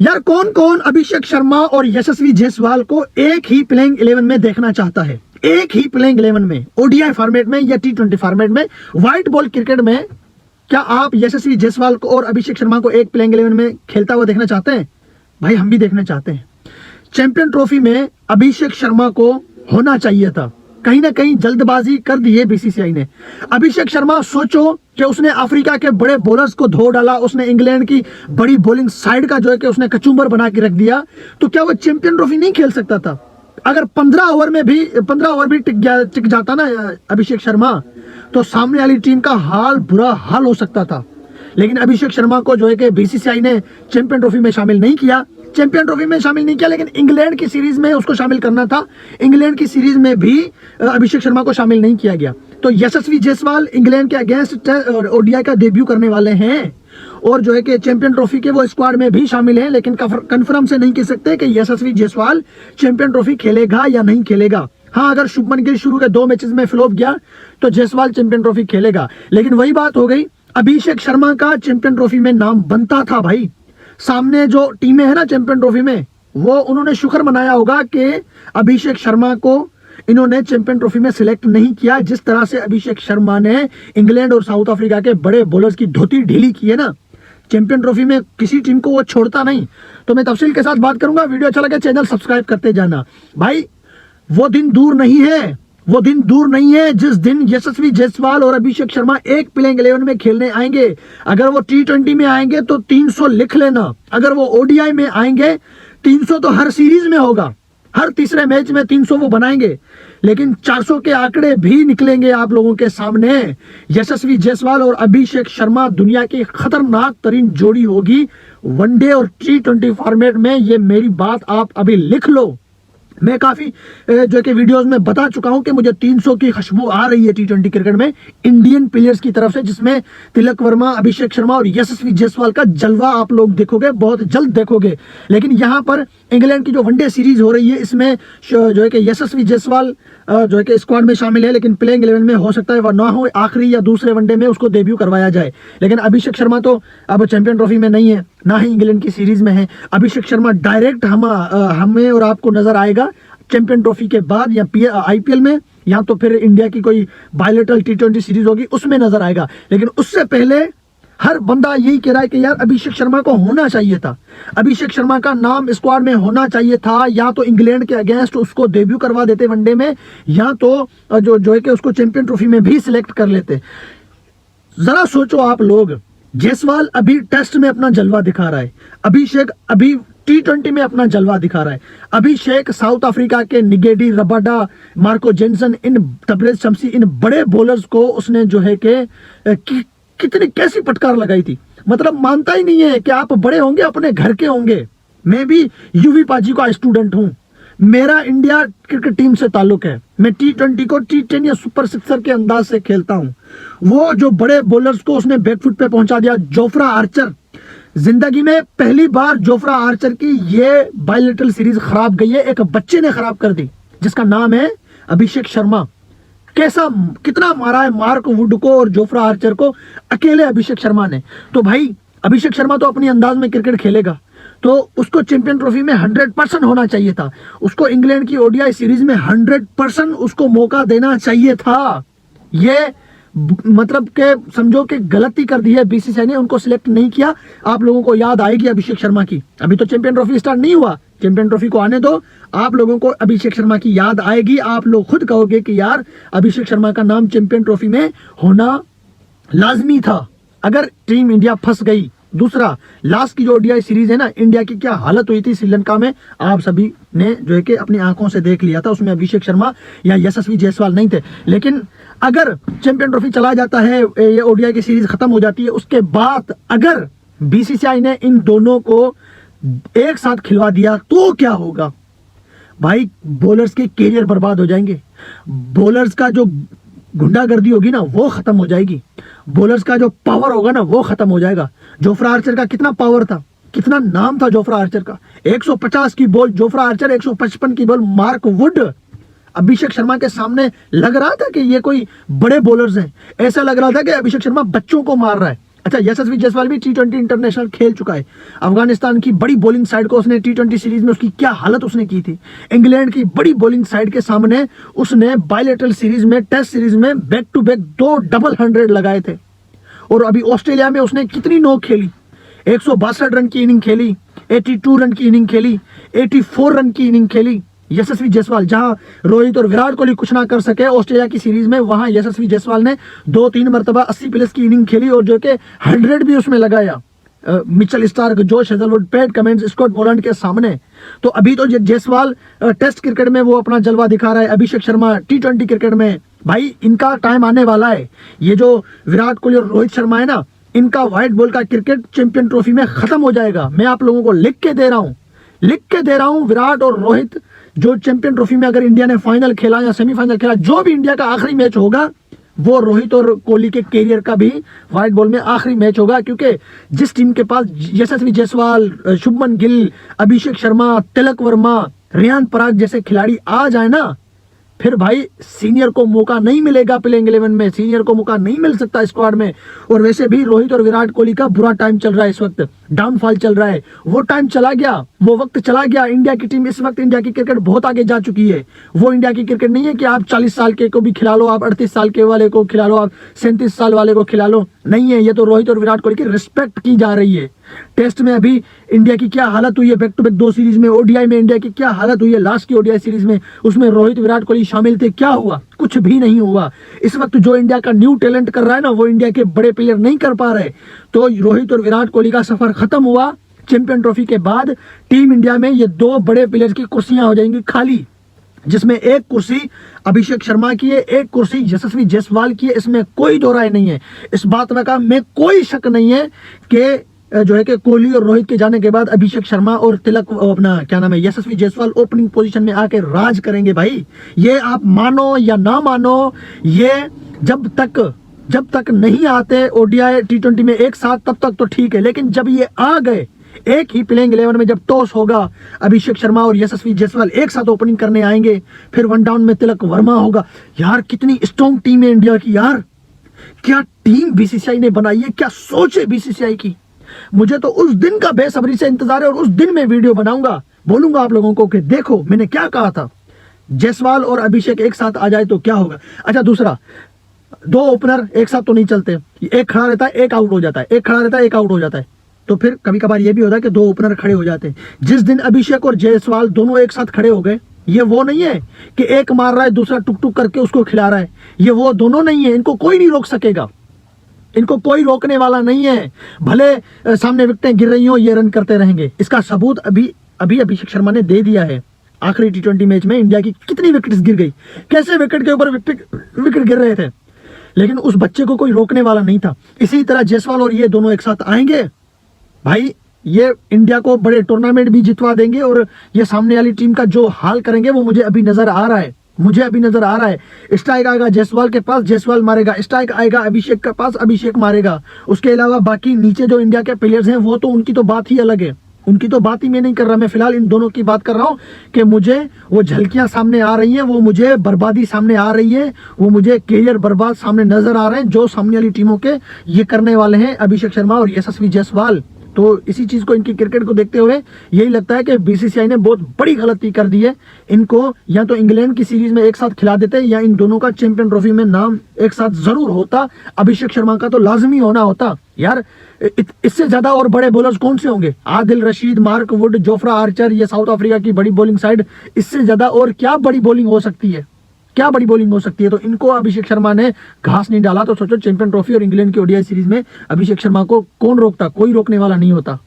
यार कौन कौन अभिषेक शर्मा और यशस्वी जायसवाल को एक ही प्लेइंग 11 में देखना चाहता है? एक ही प्लेइंग 11 में, ओडीआई फॉर्मेट में या टी20 फॉर्मेट में, व्हाइट बॉल क्रिकेट में। क्या आप यशस्वी जायसवाल को और अभिषेक शर्मा को एक प्लेइंग 11 में खेलता हुआ देखना चाहते हैं? भाई हम भी देखना चाहते हैं। चैंपियन ट्रॉफी में अभिषेक शर्मा को होना चाहिए था, कहीं ना कहीं जल्दबाजी कर दी है बीसीसीआई ने। अभिषेक शर्मा सोचो कि उसने अफ्रीका के बड़े बॉलर्स को धो डाला, उसने इंग्लैंड की बड़ी बॉलिंग साइड का जो है कि उसने कचूमर बना के रख दिया, तो क्या वो चैंपियन ट्रॉफी नहीं खेल सकता था? अगर 15 ओवर भी टिक जाता ना अभिषेक शर्मा, तो सामने वाली टीम का बुरा हाल हो सकता था। लेकिन अभिषेक शर्मा को जो है कि बीसीसीआई ने चैंपियन ट्रॉफी में शामिल नहीं किया। लेकिन इंग्लैंड की सीरीज में उसको शामिल करना था। इंग्लैंड की सीरीज में भी अभिषेक शर्मा को शामिल नहीं किया गया। तो यशस्वी जायसवाल इंग्लैंड के अगेंस्ट ओडीआई का डेब्यू करने वाले हैं और जो है कि चैंपियन ट्रॉफी के वो स्क्वाड में भी शामिल हैं, लेकिन कंफर्म से नहीं कह सकते कि यशस्वी जायसवाल चैंपियन ट्रॉफी खेलेगा या नहीं खेलेगा। हाँ, अगर शुभमन गिल शुरू के 2 मैचेस में फ्लॉप गया तो जायसवाल चैंपियन ट्रॉफी खेलेगा। लेकिन वही बात हो गई, अभिषेक शर्मा का चैंपियन ट्रॉफी में नाम बनता था भाई। सामने जो टीमें है ना चैंपियन ट्रॉफी में, वो उन्होंने शुक्र मनाया होगा कि अभिषेक शर्मा को इन्होंने चैंपियन ट्रॉफी में सिलेक्ट नहीं किया। जिस तरह से अभिषेक शर्मा ने इंग्लैंड और साउथ अफ्रीका के बड़े बॉलर्स की धोती ढीली की है ना, चैंपियन ट्रॉफी में किसी टीम को वो छोड़ता नहीं। तो मैं तफसील के साथ बात करूंगा। वीडियो अच्छा लगे चैनल सब्सक्राइब करते जाना। भाई वो दिन दूर नहीं है जिस दिन यशस्वी जायसवाल और अभिषेक शर्मा एक प्लेइंग 11 में खेलने आएंगे। अगर वो टी20 में आएंगे तो 300 लिख लेना। अगर वो ओडीआई में आएंगे 300 तो हर सीरीज में होगा, हर तीसरे मैच में 300 वो बनाएंगे। लेकिन 400 के आंकड़े भी निकलेंगे आप लोगों के सामने। यशस्वी जायसवाल और अभिषेक शर्मा दुनिया की खतरनाक तरीन जोड़ी होगी वनडे और टी20 फॉर्मेट में। ये मेरी बात आप अभी लिख लो। मैं काफी जो कि वीडियोस में बता चुका हूं कि मुझे 300 की खुशबू आ रही है टी20 क्रिकेट में इंडियन प्लेयर्स की तरफ से, जिसमें तिलक वर्मा, अभिषेक शर्मा और यशस्वी जायसवाल का जलवा आप लोग देखोगे, बहुत जल्द देखोगे। लेकिन यहां पर इंग्लैंड की जो वनडे सीरीज हो रही है, इसमें जो है कि यशस्वी जायसवाल जो है कि स्क्वाड में शामिल है, लेकिन प्लेइंग 11 में हो सकता है वह ना हो, आखिरी या दूसरे वनडे में उसको डेब्यू करवाया जाए। लेकिन अभिषेक शर्मा तो अब चैंपियन ट्रॉफी में नहीं है, ना ही इंग्लैंड की सीरीज में है। अभिषेक शर्मा डायरेक्ट हमें और आपको नजर आएगा चैंपियन ट्रॉफी के बाद, या आईपीएल में, या तो फिर इंडिया की कोई बायलेटरल टी20 सीरीज होगी उसमें नजर आएगा। लेकिन उससे पहले हर बंदा यही कह रहा है कि यार अभिषेक शर्मा को होना चाहिए था, अभिषेक शर्मा का नाम स्क्वाड में होना चाहिए था। या तो इंग्लैंड के अगेंस्ट उसको डेब्यू करवा देते वनडे में, या तो जो है कि उसको चैंपियन ट्रॉफी में भी सिलेक्ट कर लेते। जरा सोचो आप लोग, जायसवाल अभी टेस्ट में अपना जलवा दिखा रहा है, अभिषेक अभी टी20 में अपना जलवा दिखा रहा है। अभिषेक साउथ अफ्रीका के निगेडी, रबाडा, मार्को जेनसन, इन तबरेज शमसी, इन बड़े बॉलर्स को उसने जो है कि कितनी कैसी फटकार लगाई थी। मतलब मानता ही नहीं है कि आप बड़े होंगे, अपने घर के होंगे। मैं भी यूवी पाजी का स्टूडेंट हूं, मेरा इंडिया क्रिकेट टीम से ताल्लुक है। मैं टी20 को टी10 या सुपर सिक्सर के अंदाज से खेलता हूं। वो जो बड़े बॉलर्स को उसने बैकफुट पे पहुंचा दिया। जोफ्रा आर्चर, जिंदगी में पहली बार जोफ्रा आर्चर की ये बायलेटरल सीरीज खराब गई है, एक बच्चे ने खराब कर दी जिसका नाम है अभिषेक शर्मा। कितना मारा है मार्क वुड को और जोफ्रा आर्चर को अकेले अभिषेक शर्मा ने। तो भाई अभिषेक शर्मा तो अपनी अंदाज में क्रिकेट खेलेगा, तो उसको चैंपियन ट्रॉफी में 100% होना चाहिए था। उसको इंग्लैंड की ओडीआई सीरीज में 100% उसको मौका देना चाहिए था। ये मतलब के समझो कि गलती कर दी है बीसीसीआई ने, उनको सिलेक्ट नहीं किया। आप लोगों को याद आएगी अभिषेक शर्मा की। अभी तो चैंपियन ट्रॉफी स्टार्ट नहीं हुआ, चैंपियन ट्रॉफी को आने दो, आप लोगों को अभिषेक शर्मा की याद आएगी। आप लोग खुद कहोगे कि यार अभिषेक शर्मा का नाम चैंपियन ट्रॉफी में होना लाजमी था अगर टीम इंडिया फंस गई। दूसरा, लास्ट की जो ओडीआई सीरीज है ना, इंडिया की क्या हालत हुई थी श्रीलंका में, आप सभी ने जो है कि अपनी आंखों से देख लिया था। उसमें अभिषेक शर्मा या यशस्वी जायसवाल नहीं थे। लेकिन अगर चैंपियन ट्रॉफी चला जाता है, ये ओडीआई की सीरीज खत्म हो जाती है, उसके बाद अगर बीसीसीआई ने इन दोनों को एक साथ खिलवा दिया तो क्या होगा भाई? बॉलर्स के कैरियर बर्बाद हो जाएंगे, बॉलर्स का जो गुंडागर्दी होगी ना वो खत्म हो जाएगी, बॉलर्स का जो पावर होगा ना वो खत्म हो जाएगा। जोफ्रा आर्चर का कितना पावर था, कितना नाम था जोफ्रा आर्चर का। 150 की बॉल जोफ्रा आर्चर, 155 की ball Mark Wood. Abhishek Sharma के सामने लग रहा था कि ये कोई बड़े बॉलर्स हैं, ऐसा लग रहा था कि अभिषेक शर्मा बच्चों को मार रहा है। अच्छा, यशस्वी जायसवाल भी T20 इंटरनेशनल खेल चुका है। अफगानिस्तान की बड़ी बॉलिंग साइड को उसने T20 सीरीज में उसकी क्या हालत उसने की थी। इंग्लैंड की बड़ी बॉलिंग साइड के सामने उसने बायलैटरल सीरीज में, टेस्ट सीरीज में बैक टू बैक 2 डबल 100 लगाए थे। और अभी ऑस्ट्रेलिया में उसने कितनी नॉक खेली, 162 रन की इनिंग खेली, 82 रन की इनिंग खेली, 84 रन की इनिंग खेली यशस्वी जायसवाल। जहां रोहित और विराट कोहली कुछ ना कर सके ऑस्ट्रेलिया की सीरीज में, वहां यशस्वी जायसवाल ने 2-3 मरतबा 80+ की इनिंग खेली और जो कि 100 भी उसमें लगाया Mitchell Starc, Josh Hazlewood, Pat Cummins, Scott Boland के सामने। तो अभी तो जायसवाल टेस्ट क्रिकेट में वो अपना जलवा दिखा रहा है, अभिषेक शर्मा T20 क्रिकेट में। भाई इनका टाइम आने वाला है। ये जो विराट कोहली और रोहित शर्मा है ना, इनका व्हाइट बॉल का क्रिकेट चैंपियन ट्रॉफी में खत्म हो जाएगा। मैं आप लोगों को लिख के दे रहा हूं, विराट और रोहित जो चैंपियन ट्रॉफी में अगर इंडिया ने फाइनल खेला या सेमीफाइनल खेला, जो भी इंडिया का आखिरी मैच होगा वो रोहित और कोहली के कैरियर का भी व्हाइट बॉल में आखिरी मैच होगा। क्योंकि जिस टीम के पास यशस्वी जायसवाल, शुभमन गिल, अभिषेक शर्मा, तिलक वर्मा, रियान पराग जैसे खिलाड़ी आ जाए ना, फिर भाई सीनियर को मौका नहीं मिलेगा प्लेइंग 11 में, सीनियर को मौका नहीं मिल सकता स्क्वाड में। और वैसे भी रोहित और विराट कोहली का बुरा टाइम चल रहा है इस वक्त, डाउनफॉल चल रहा है। वो टाइम चला गया, वो वक्त चला गया। इंडिया की टीम इस वक्त, इंडिया की क्रिकेट बहुत आगे जा चुकी है। वो इंडिया की क्रिकेट नहीं है कि आप 40 साल के को भी खिला लो, आप 38 साल के वाले को खिला लो, आप 37 साल वाले को खिला लो, नहीं है। ये तो रोहित और विराट कोहली की रिस्पेक्ट की जा रही है। टेस्ट में अभी इंडिया की क्या हालत हुई है, बैक टू बैक 2 सीरीज में, ओडीआई में इंडिया की क्या हालत हुई है, लास्ट की ओडीआई सीरीज में उसमें रोहित विराट कोहली शामिल थे, क्या हुआ? कुछ भी नहीं हुआ। इस वक्त जो इंडिया का न्यू टैलेंट कर रहा है ना, वो इंडिया के बड़े प्लेयर नहीं कर पा रहे। तो रोहित और विराट कोहली का सफर खत्म हुआ। चैंपियन ट्रॉफी के बाद टीम इंडिया में ये 2 बड़े प्लेयर्स की कुर्सियां हो जाएंगी खाली, जिसमें एक कुर्सी अभिषेक शर्मा की है, एक कुर्सी यशस्वी जायसवाल की है। इसमें कोई दो राय नहीं है। इस बात में कोई शक नहीं है कि जो है कि कोहली और रोहित के जाने के बाद अभिषेक शर्मा और तिलक अपना क्या नाम है यशस्वी जायसवाल ओपनिंग पोजीशन में आके राज करेंगे। भाई ये आप मानो या ना मानो, ये जब तक नहीं आते ओडीआई T20 में एक साथ तब तक तो ठीक है, लेकिन जब ये आ गए एक ही प्लेइंग 11 में, जब टॉस होगा अभिषेक शर्मा और यशस्वी जायसवाल एक साथ ओपनिंग करने आएंगे, फिर 1 डाउन में तिलक वर्मा होगा। यार कितनी स्ट्रॉन्ग टीम है इंडिया की। यार क्या टीम बीसीसीआई ने बनाई है, क्या सोच है बीसीसीआई की। मुझे तो उस दिन का बेसब्री से इंतजार है और उस दिन मैं वीडियो बनाऊंगा, बोलूंगा आप लोगों को कि देखो मैंने क्या कहा था, जायसवाल और अभिषेक एक साथ आ जाए तो क्या होगा। अच्छा दूसरा, 2 ओपनर एक साथ तो नहीं चलते, एक खड़ा रहता है एक आउट हो जाता है, एक खड़ा रहता है एक आउट हो जाता है। तो फिर कभी कभार ये भी होता है कि 2 ओपनर खड़े हो जाते हैं। जिस दिन अभिषेक और जायसवाल दोनों एक साथ खड़े हो गए, ये वो नहीं है कि एक मार रहा है दूसरा टुक टुक करके उसको खिला रहा है, ये वो दोनों नहीं है। इनको कोई नहीं रोक सकेगा, इनको कोई रोकने वाला नहीं है। भले सामने विकेटें गिर रही हो, ये रन करते रहेंगे। इसका सबूत अभी अभिषेक शर्मा ने दे दिया है। आखिरी T20 मैच में इंडिया की कितनी विकेट्स गिर गई, कैसे विकेट के ऊपर विकेट गिर रहे थे, लेकिन उस बच्चे को कोई रोकने वाला नहीं था। इसी तरह जायसवाल और ये दोनों एक साथ आएंगे, भाई ये इंडिया को बड़े टूर्नामेंट भी जितवा देंगे। और ये सामने वाली टीम का जो हाल करेंगे वो मुझे अभी नजर आ रहा है। स्ट्राइक आएगा जायसवाल के पास, जायसवाल मारेगा। स्ट्राइक आएगा अभिषेक के पास, अभिषेक मारेगा। उसके अलावा बाकी नीचे जो इंडिया के प्लेयर्स हैं वो तो उनकी तो बात ही अलग है, उनकी तो बात ही मैं नहीं कर रहा। मैं फिलहाल इन दोनों की बात कर रहा हूं कि मुझे वो झलकियां सामने आ रही हैं, वो मुझे बर्बादी सामने आ रही है, वो मुझे कैरियर बर्बाद सामने नजर आ रहे हैं जो सामने वाली टीमों के ये करने वाले हैं अभिषेक शर्मा और यशस्वी जायसवाल। तो इसी चीज को, इनकी क्रिकेट को देखते हुए यही लगता है कि बीसीसीआई ने बहुत बड़ी गलती कर दी है। इनको या तो इंग्लैंड की सीरीज में एक साथ खिला देते या इन दोनों का चैंपियन ट्रॉफी में नाम एक साथ जरूर होता। अभिषेक शर्मा का तो लाजमी होना होता। यार इससे ज्यादा और बड़े बॉलर्स कौन से होंगे? Adil Rashid, Mark Wood, Jofra Archer, ये साउथ अफ्रीका की बड़ी बॉलिंग साइड, इससे ज्यादा और क्या बड़ी बॉलिंग हो सकती है, क्या बड़ी बॉलिंग हो सकती है। तो इनको अभिषेक शर्मा ने घास नहीं डाला। तो सोचो चैंपियन ट्रॉफी और इंग्लैंड की ओडीआई सीरीज में अभिषेक शर्मा को कौन रोकता? कोई रोकने वाला नहीं होता।